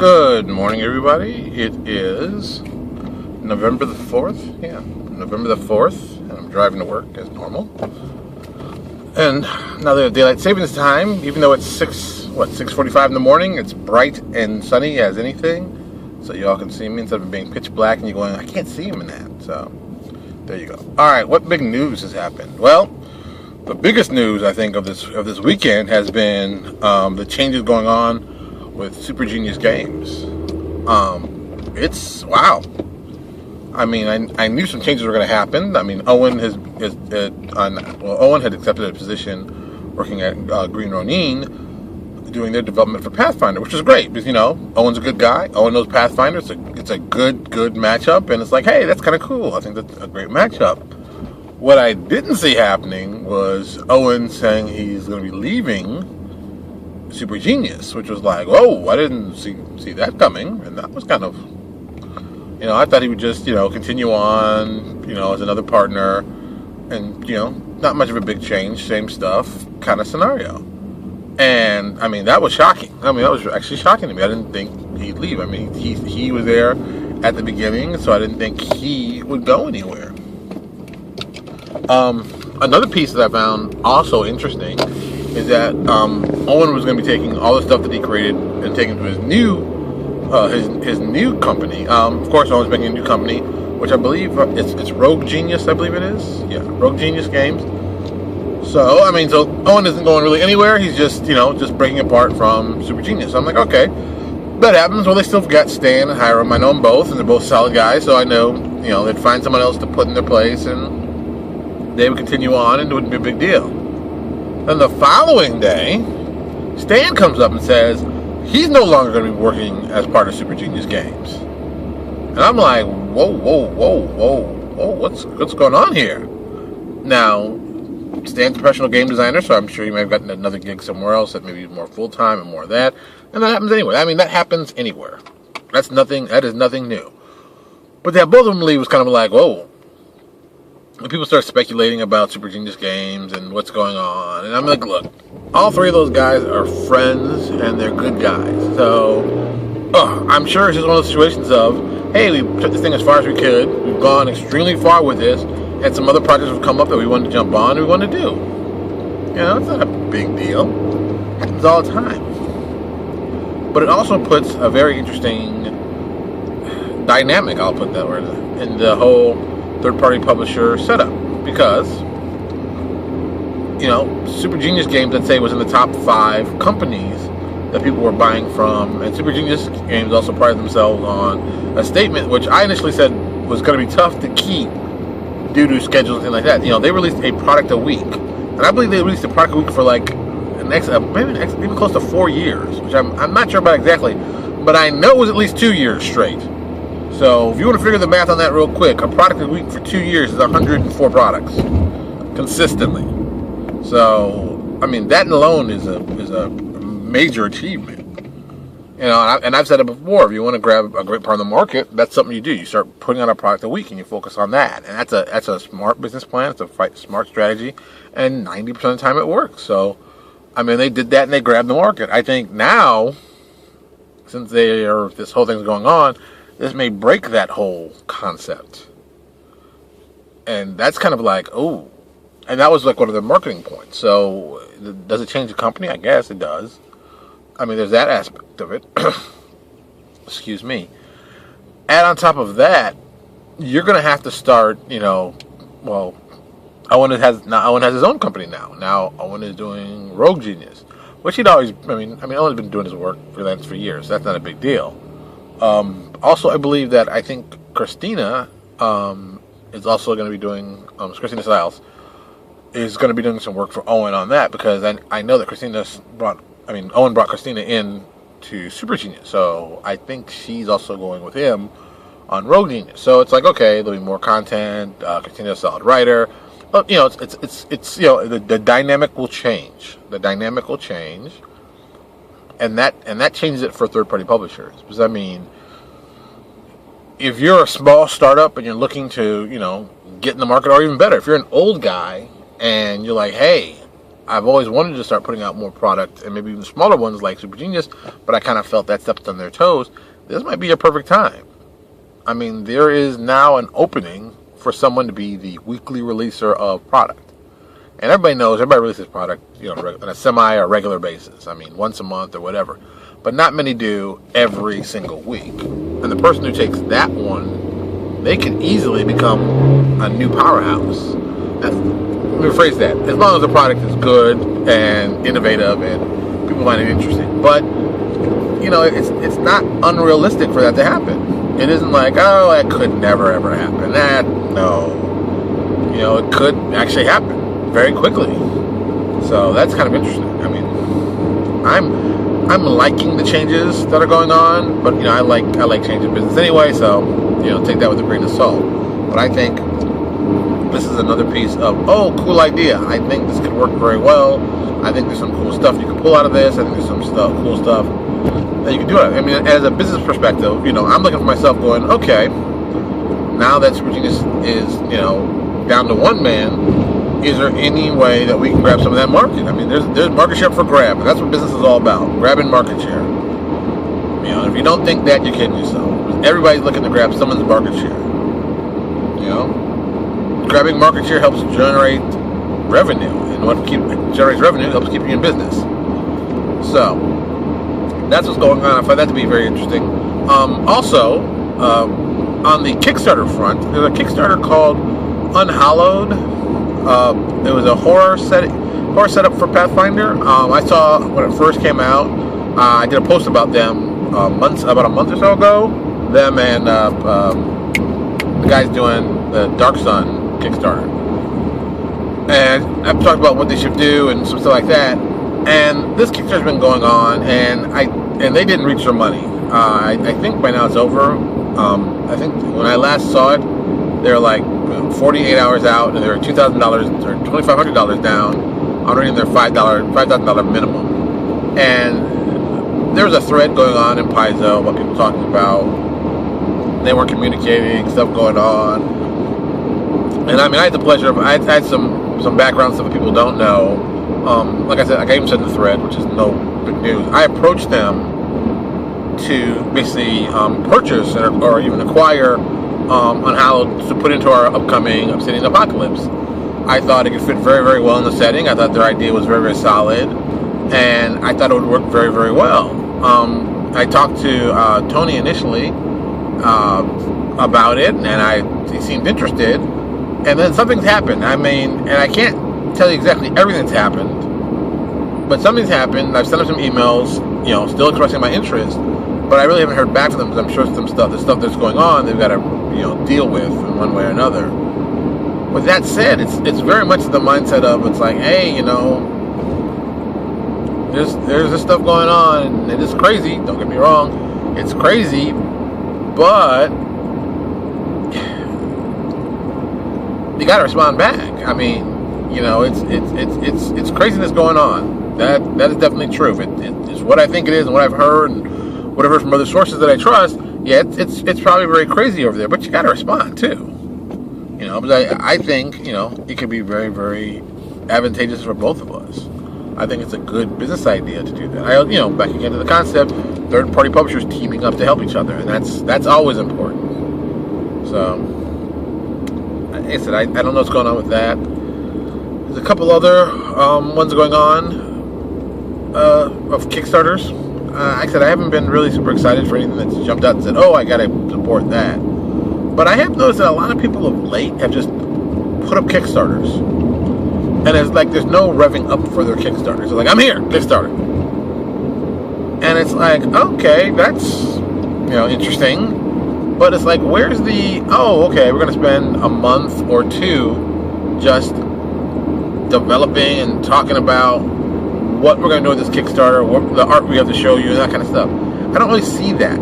Good morning, everybody. It is November the 4th. Yeah, November the 4th, and I'm driving to work as normal. And now the daylight savings time, even though it's 6:45 in the morning, it's bright and sunny as anything. So y'all can see me instead of being pitch black and you're going, I can't see him in that. So there you go. All right, what big news has happened? Well, the biggest news I think of this weekend has been the changes going on with Super Genius Games. It's wow. I mean, I knew some changes were going to happen. I mean, Owen had accepted a position working at Green Ronin, doing their development for Pathfinder, which is great because Owen's a good guy. Owen knows Pathfinder. It's a good matchup, and it's like, hey, that's kind of cool. I think that's a great matchup. What I didn't see happening was Owen saying he's going to be leaving Super Genius, which was like, whoa, I didn't see that coming, and that was kind of, I thought he would just, continue on, as another partner, and, not much of a big change, same stuff, kind of scenario. And, I mean, that was shocking. I mean, that was actually shocking to me. I didn't think he'd leave. I mean, he was there at the beginning, so I didn't think he would go anywhere. Another piece that I found also interesting is that Owen was going to be taking all the stuff that he created and taking to his new company. Of course, Owen's making a new company, which I believe it's Rogue Genius. I believe it is. Yeah, Rogue Genius Games. So I mean, so Owen isn't going really anywhere. He's just just breaking apart from Super Genius. So I'm like, okay, that happens. Well, they still got Stan and Hiram. I know them both, and they're both solid guys. So I know they'd find someone else to put in their place, and they would continue on, and it wouldn't be a big deal. Then the following day, Stan comes up and says he's no longer going to be working as part of Super Genius Games. And I'm like, whoa, what's going on here? Now, Stan's a professional game designer, so I'm sure he may have gotten another gig somewhere else that maybe is more full-time and more of that. And that happens anywhere. I mean, that happens anywhere. That is nothing new. But that both of them leave was kind of like, whoa. When people start speculating about Super Genius Games and what's going on, and I'm like, look, all three of those guys are friends and they're good guys. So, I'm sure it's just one of those situations of, hey, we took this thing as far as we could, we've gone extremely far with this, and some other projects have come up that we wanted to jump on and we want to do. It's not a big deal. It happens all the time. But it also puts a very interesting dynamic, I'll put that word, in the whole third-party publisher setup, because Super Genius Games, let's say, was in the top 5 companies that people were buying from, and Super Genius Games also prided themselves on a statement which I initially said was going to be tough to keep due to schedules and things like that. They released a product a week, and I believe they released a product a week for like maybe close to 4 years, which I'm not sure about exactly, but I know it was at least 2 years straight. So if you want to figure the math on that real quick, a product a week for 2 years is 104 products consistently. So I mean, that alone is a major achievement. And I've said it before. If you want to grab a great part of the market, that's something you do. You start putting out a product a week and you focus on that. And that's a smart business plan. It's a smart strategy, and 90% of the time it works. So I mean, they did that and they grabbed the market. I think now, since this whole thing's going on, this may break that whole concept. And that's kind of like, oh. And that was like one of their marketing points. So, does it change the company? I guess it does. I mean, there's that aspect of it. Excuse me. Add on top of that, you're going to have to start, Owen has his own company now. Now, Owen is doing Rogue Genius, which Owen's been doing his work freelance for years. So that's not a big deal. Also, I believe that I think Christina is also going to be doing, Christina Stiles is going to be doing some work for Owen on that, because I know that Owen brought Christina in to Super Genius, so I think she's also going with him on Rogue Genius. So it's like, okay, there'll be more content. Christina's a solid writer, but the dynamic will change. The dynamic will change, and that changes it for third-party publishers. Because I mean, if you're a small startup and you're looking to, get in the market, or even better, if you're an old guy and you're like, hey, I've always wanted to start putting out more product, and maybe even smaller ones like Super Genius, but I kind of felt that stepped on their toes. This might be a perfect time. I mean, there is now an opening for someone to be the weekly releaser of product. And everybody releases product, on a semi or regular basis. I mean, once a month or whatever. But not many do every single week. And the person who takes that one, they can easily become a new powerhouse. Let me rephrase that. As long as the product is good and innovative and people find it interesting. But, it's not unrealistic for that to happen. It isn't like, oh, that could never ever happen. No. It could actually happen very quickly. So that's kind of interesting. I mean, I'm liking the changes that are going on, but I like changing business anyway, so take that with a grain of salt. But I think this is another piece of cool idea. I think this could work very well. I think there's some cool stuff you can pull out of this. I think there's some cool stuff that you can do it. I mean, as a business perspective, I'm looking for myself going, okay, now that Super Genius is, down to one man, is there any way that we can grab some of that market? I mean, there's market share for grab, and that's what business is all about, grabbing market share. If you don't think that, you're kidding yourself. Everybody's looking to grab someone's market share. Grabbing market share helps generate revenue, and what generates revenue helps keep you in business. So, that's what's going on. I find that to be very interesting. Also, on the Kickstarter front, there's a Kickstarter called Unhallowed. It was a horror setup for Pathfinder. I saw when it first came out. I did a post about them about a month or so ago. Them and the guys doing the Dark Sun Kickstarter, and I've talked about what they should do and some stuff like that. And this Kickstarter's been going on, and they didn't reach their money. I think by now it's over. I think when I last saw it, they're like 48 hours out, and they're $2,000 or $2,500 down on earning their $5,000 minimum. And there was a thread going on in Paizo about people talking about they weren't communicating, stuff going on. And I mean, I had the pleasure of, I had some background stuff that people don't know. Like I said, I even said in the thread, which is no big news. I approached them to basically purchase or even acquire Unhallowed to put into our upcoming Obsidian Apocalypse. I thought it could fit very, very well in the setting. I thought their idea was very, very solid, and I thought it would work very, very well. I talked to Tony initially about it, and he seemed interested. And then something's happened. I mean, and I can't tell you exactly everything that's happened, but something's happened. I've sent them some emails, still expressing my interest, but I really haven't heard back from them because I'm sure the stuff that's going on, they've got to, deal with in one way or another. With that said, it's very much the mindset of, it's like, hey, there's this stuff going on, and it is crazy. Don't get me wrong, it's crazy, but you got to respond back. I mean, it's craziness going on. That is definitely true. It's what I think it is, and what I've heard, and what I've heard from other sources that I trust. Yeah, it's probably very crazy over there, but you got to respond too. But I think it could be very, very advantageous for both of us. I think it's a good business idea to do that. Back again to the concept, third-party publishers teaming up to help each other, and that's always important. So, like I said, I don't know what's going on with that. There's a couple other ones going on of Kickstarters. Like I said, I haven't been really super excited for anything that's jumped out and said, oh, I gotta support that. But I have noticed that a lot of people of late have just put up Kickstarters. And it's like there's no revving up for their Kickstarters. They're like, I'm here, Kickstarter. And it's like, okay, that's, interesting. But it's like, where's the, okay, we're going to spend a month or two just developing and talking about what we're going to do with this Kickstarter, what the art we have to show you, and that kind of stuff. I don't really see that.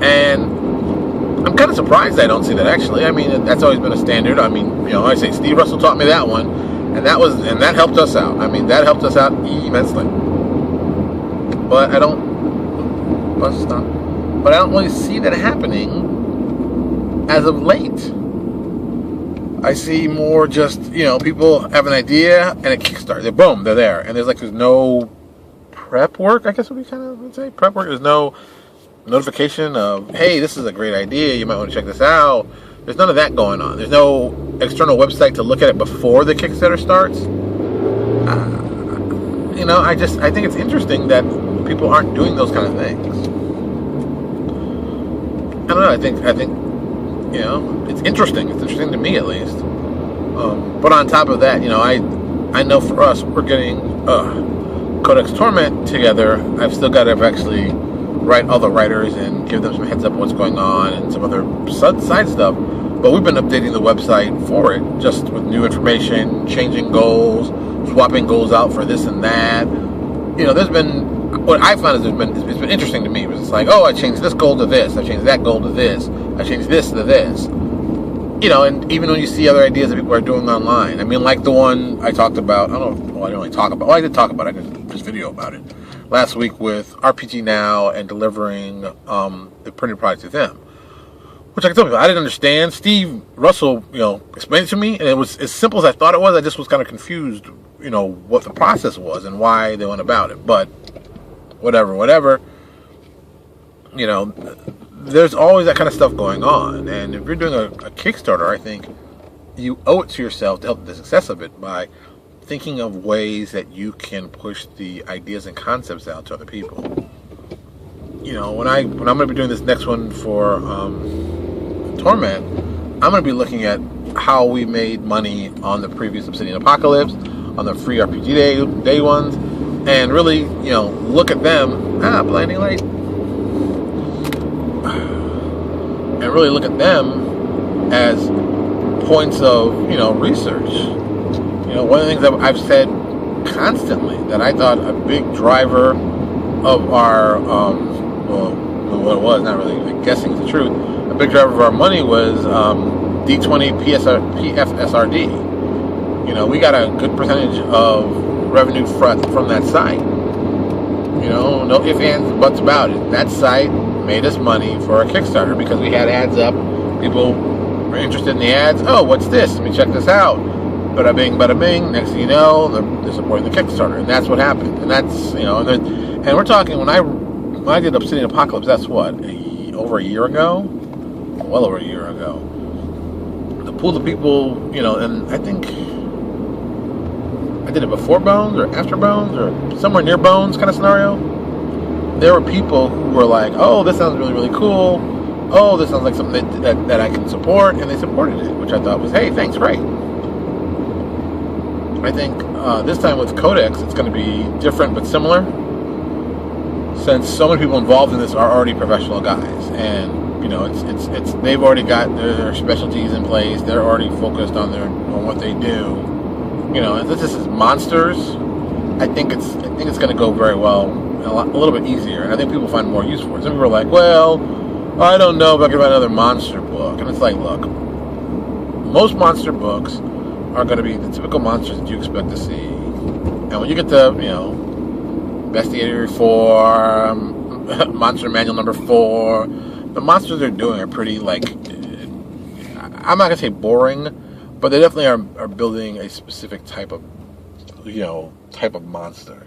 And I'm kind of surprised I don't see that, actually. I mean, that's always been a standard. I mean, I say Steve Russell taught me that one, and that helped us out. I mean, that helped us out immensely. But I don't really see that happening as of late. I see more just, people have an idea and a Kickstarter. They're there. And there's no prep work, I guess we kind of would say. Prep work. There's no notification of, hey, this is a great idea. You might want to check this out. There's none of that going on. There's no external website to look at it before the Kickstarter starts. I think it's interesting that people aren't doing those kind of things. I don't know. I think it's interesting. It's interesting to me, at least. But on top of that, I know for us, we're getting Codex Torment together. I've still got to actually write all the writers and give them some heads up on what's going on and some other side stuff. But we've been updating the website for it, just with new information, changing goals, swapping goals out for this and that. There's been, what I found is it's been interesting to me. It was just like, I changed this goal to this, I changed that goal to this, I changed this to this. And even when you see other ideas that people are doing online, I mean, like the one I talked about, I didn't really talk about, I did talk about it, I did this video about it last week with RPG Now and delivering the printed product to them. Which I can tell people, I didn't understand. Steve Russell, explained it to me, and it was as simple as I thought it was. I just was kind of confused, what the process was and why they went about it. But whatever. There's always that kind of stuff going on. And if you're doing a Kickstarter, I think you owe it to yourself to help the success of it by thinking of ways that you can push the ideas and concepts out to other people. When I'm going to be doing this next one for Torment, I'm going to be looking at how we made money on the previous Obsidian Apocalypse, on the free RPG day ones, and really, look at them. Blinding light. And really look at them as points of, research. One of the things that I've said constantly that I thought a big driver of our, what it was, not really guessing is the truth, a big driver of our money was D20 PFSRD. We got a good percentage of revenue from that site. No ifs, ands, buts about it. That site made us money for a Kickstarter because we had ads up. People were interested in the ads. Oh, what's this? Let me check this out. Bada bing, bada bing. Next thing you know, they're supporting the Kickstarter, and that's what happened. And that's and we're talking when I did Obsidian Apocalypse. That's what over a year ago, well over a year ago. The pool of people, and I think I did it before Bones or after Bones or somewhere near Bones kind of scenario. There were people who were like, oh, this sounds really, really cool. Oh, this sounds like something that I can support. And they supported it, which I thought was, hey, thanks, great. I think this time with Codex, it's going to be different but similar. Since so many people involved in this are already professional guys. And, it's they've already got their specialties in place. They're already focused on what they do. And this is monsters. I think it's going to go very well. A little bit easier, and I think people find more use for it. Some people are like, well, I don't know if I can write another monster book. And it's like, look, most monster books are going to be the typical monsters that you expect to see. And when you get to, Bestiary 4, Monster Manual number 4, the monsters they're doing are pretty, I'm not going to say boring, but they definitely are building a specific type of monster.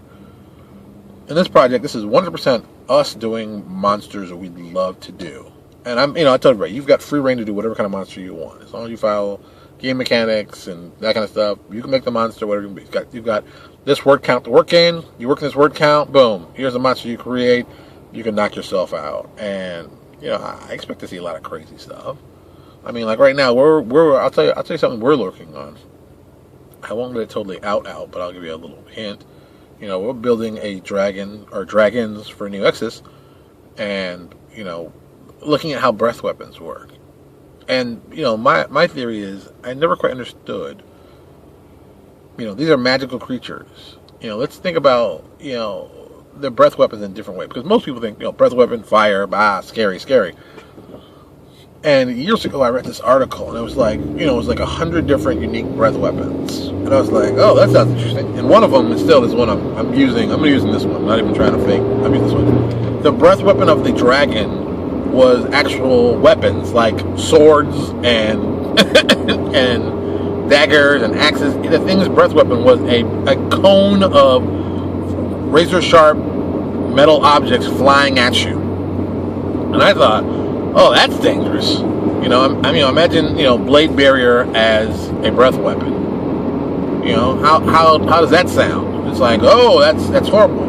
In this project, this is 100% us doing monsters that we'd love to do. And I told you, right, you've got free reign to do whatever kind of monster you want. As long as you follow game mechanics and that kind of stuff, you can make the monster whatever you want. You've got this word count to work in, you work in this word count, boom, here's a monster you create, you can knock yourself out. And, I expect to see a lot of crazy stuff. I mean, like right now, I'll tell you something we're lurking on. I won't let it totally out, but I'll give you a little hint. We're building a dragon or dragons for New Exodus, and looking at how breath weapons work. And my theory is I never quite understood. These are magical creatures. Let's think about their breath weapons in a different way, because most people think breath weapon, fire, scary. And years ago, I read this article, and it was like, it was like 100 different unique breath weapons. And I was like, oh, that sounds interesting. And one of them is still this one I'm using. I'm using this one. I'm not even trying to fake. I'm using this one. The breath weapon of the dragon was actual weapons, like swords and and daggers and axes. The thing's breath weapon was a cone of razor sharp metal objects flying at you. And I thought, oh, that's dangerous. Imagine, blade barrier as a breath weapon. How does that sound? It's like, oh, that's horrible.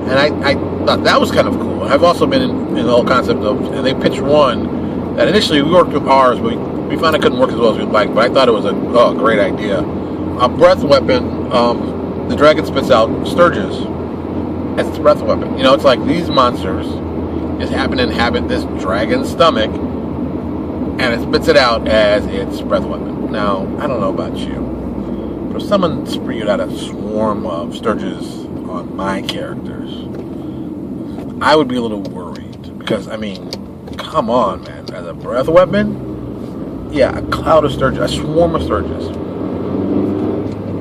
And I thought that was kind of cool. I've also been in the whole concept of, and they pitched one that initially we worked with ours, but we found it couldn't work as well as we'd like. But I thought it was a great idea. A breath weapon. The dragon spits out sturges as its breath weapon. It's like these monsters just happen to inhabit this dragon's stomach, and it spits it out as its breath weapon. Now, I don't know about you, but if someone spewed out a swarm of sturges on my characters, I would be a little worried, because, come on, man. As a breath weapon, yeah, a cloud of sturges, a swarm of sturges.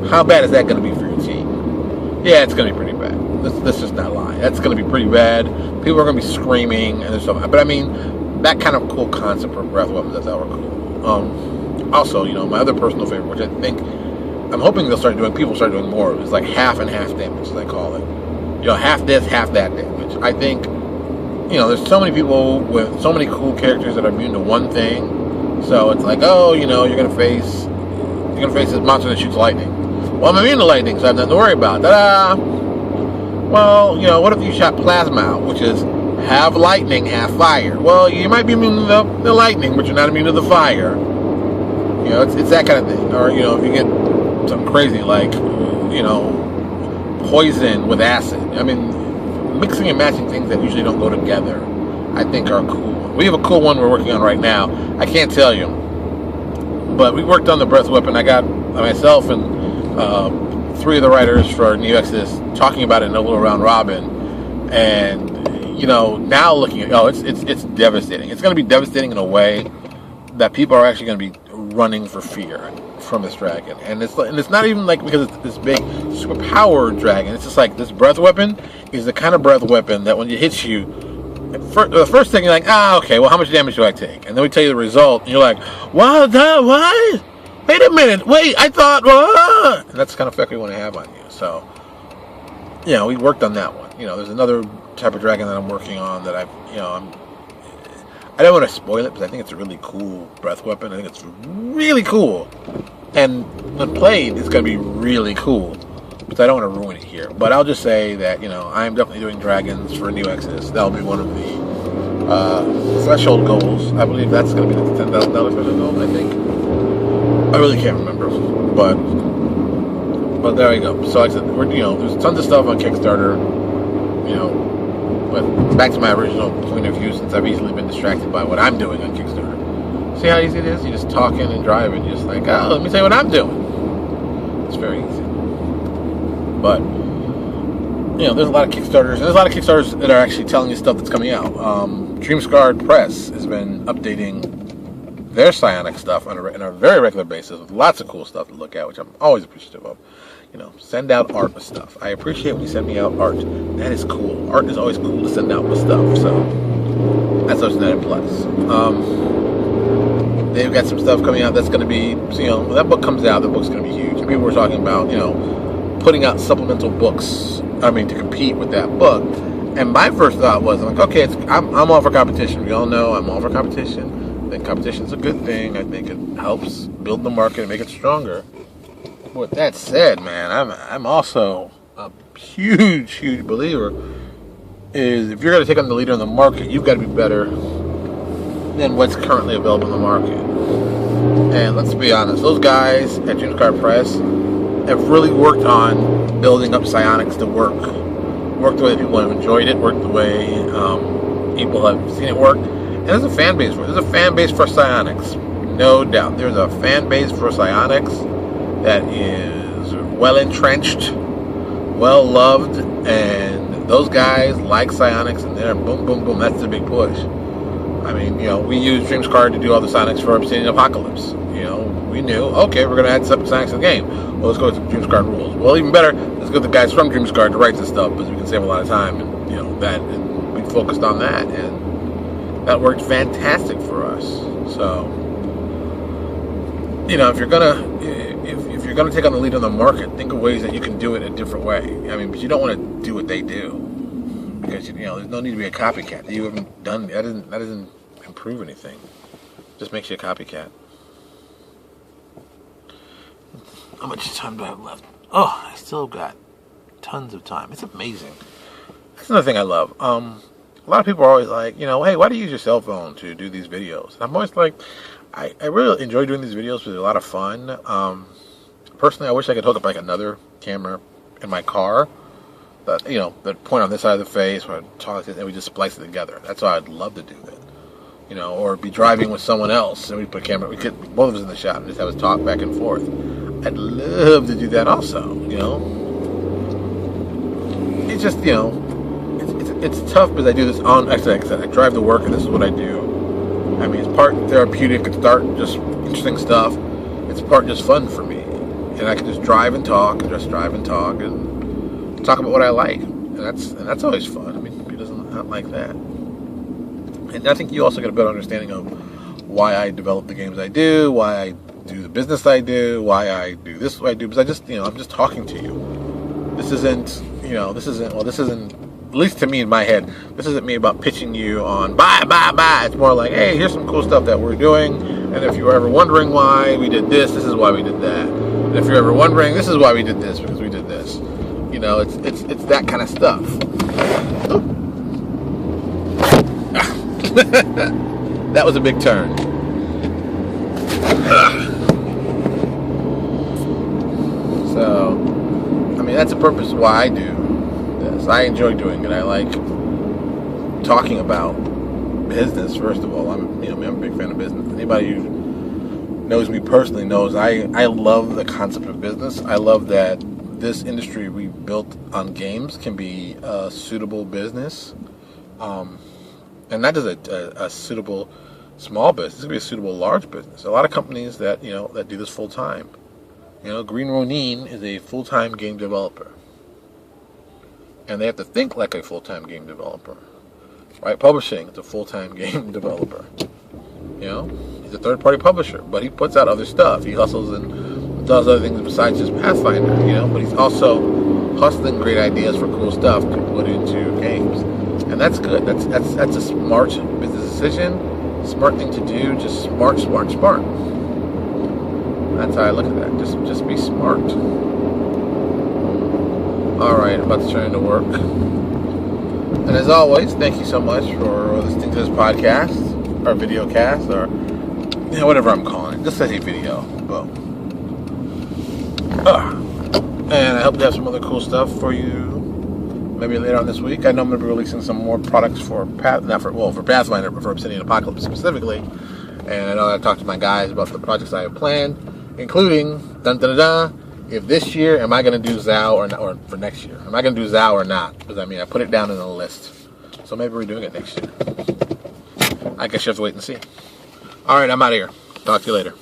How bad is that going to be for your team? Yeah, it's going to be pretty bad. Let's just not lie. That's going to be pretty bad. People are going to be screaming and stuff. But that kind of cool concept for breath weapons, I thought were cool. Also, my other personal favorite, which I think I'm hoping people start doing more of, is like half and half damage, as I call it. Half this, half that damage. I think, there's so many people with so many cool characters that are immune to one thing. So it's like, oh, you're gonna face this monster that shoots lightning. Well, I'm immune to lightning, so I have nothing to worry about. Ta-da! Well, what if you shot plasma out, which is half lightning, half fire? Well, you might be immune to the lightning, but you're not immune to the fire. It's that kind of thing. Or, if you get something crazy like, poison with acid. Mixing and matching things that usually don't go together, I think, are cool. We have a cool one we're working on right now. I can't tell you, but we worked on the breath weapon. I got myself and 3 of the writers for New Exodus talking about it in a little round robin, and now looking at it's devastating. It's going to be devastating in a way that people are actually going to be running for fear from this dragon. And it's not even like because it's this big super powered dragon. It's just like this breath weapon is the kind of breath weapon that when it hits you, the first thing you're like, okay, well, how much damage do I take? And then we tell you the result, and you're like, what? Wait a minute, I thought, what? And that's the kind of effect we want to have on you. So, we worked on that one. There's another type of dragon that I'm working on that I don't want to spoil it, because I think it's a really cool breath weapon. I think it's really cool. And when played, it's going to be really cool. But I don't want to ruin it here. But I'll just say that, I'm definitely doing dragons for New Exodus. That'll be one of the threshold goals. I believe that's going to be the $10,000 threshold goal, I think. I really can't remember. But there you go. So like I said, there's tons of stuff on Kickstarter. But back to my original point of view, since I've easily been distracted by what I'm doing on Kickstarter. See how easy it is? You're just talking and driving. You're just like, let me tell you what I'm doing. It's very easy. But, there's a lot of Kickstarters. And there's a lot of Kickstarters that are actually telling you stuff that's coming out. Dreamscarred Press has been updating their psionic stuff on a very regular basis with lots of cool stuff to look at, which I'm always appreciative of. Send out art with stuff. I appreciate when you send me out art. That is cool. Art is always cool to send out with stuff. So that's always an added plus. They've got some stuff coming out that's going to be, when that book comes out, the book's going to be huge. And people were talking about, putting out supplemental books, to compete with that book. And my first thought was, I'm like, okay, I'm all for competition. We all know I'm all for competition. I think competition's a good thing. I think it helps build the market and make it stronger. With that said, man, I'm also a huge believer is if you're going to take on the leader in the market, you've got to be better than what's currently available in the market. And let's be honest, those guys at Dreamscarred Press have really worked on building up psionics to work the way people have enjoyed it, worked the way people have seen it work. And there's a fan base for it. There's a fan base for psionics, no doubt. There's a fan base for psionics that is well entrenched, well loved, and those guys like psionics, and they're boom, boom, boom. That's the big push. We use Dreamscarred to do all the psionics for Obsidian Apocalypse. We knew, okay, we're going to add some psionics to the game. Well, let's go with the Dreamscarred rules. Well, even better, let's go with the guys from Dreamscarred to write this stuff, because we can save a lot of time, and and we focused on that, and that worked fantastic for us. So, if you're gonna if you're going to take on the lead on the market, think of ways that you can do it a different way. I mean, but you don't want to do what they do, because you know there's no need to be a copycat. You haven't done that. Doesn't improve anything. Just makes you a copycat. How much time do I have left? Oh, I still got tons of time. It's amazing. That's another thing I love. A lot of people are always like, you know, hey, why do you use your cell phone to do these videos? And I'm always like, I really enjoy doing these videos because they're a lot of fun. Personally, I wish I could hook up like another camera in my car that, you know, that point on this side of the face where I talk and we just splice it together. That's why I'd love to do that. You know, or be driving with someone else and we put a camera, we get both of us in the shot and just have us talk back and forth. I'd love to do that also, you know. It's just, you know, it's tough because I do this on, actually, like I said, I drive to work and this is what I do. I mean, it's part therapeutic, it's part just interesting stuff, it's part just fun for me. And I can just drive and talk, and just drive and talk, and talk about what I like. And that's always fun. I mean, who doesn't not like that? And I think you also get a better understanding of why I develop the games I do, why I do the business I do, why I do this what I do, because I just, you know, I'm just talking to you. This isn't, at least to me in my head, this isn't me about pitching you on buy. It's more like, hey, here's some cool stuff that we're doing, and if you were ever wondering why we did this is why we did that. And if you're ever wondering, this is why we did this, because we did this. You know, it's that kind of stuff. That was a big turn. So, I mean, that's the purpose of why I do this. I enjoy doing it. I like talking about business, first of all. I'm a big fan of business. Anybody who knows me personally knows I love the concept of business. I love that this industry we built on games can be a suitable business. And not just a suitable small business, it can be a suitable large business. A lot of companies that do this full time. You know, Green Ronin is a full-time game developer. And they have to think like a full-time game developer. Right? Publishing is a full-time game developer. You know? He's a third-party publisher, but he puts out other stuff. He hustles and does other things besides just Pathfinder, you know? But he's also hustling great ideas for cool stuff to put into games. And that's good. That's a smart business decision. Smart thing to do. Just smart. That's how I look at that. Just be smart. Alright, I'm about to turn into work. And as always, thank you so much for listening to this podcast, or video cast, or whatever I'm calling it. Just say video. But, and I hope to have some other cool stuff for you maybe later on this week. I know I'm going to be releasing some more products for Pathfinder, but for Obsidian Apocalypse specifically. And I know I talked to my guys about the projects I have planned, including, if this year, am I going to do ZOW or not, or for next year? Am I going to do ZOW or not? Because, I mean, I put it down in the list. So maybe we're doing it next year. I guess you have to wait and see. All right, I'm out of here. Talk to you later.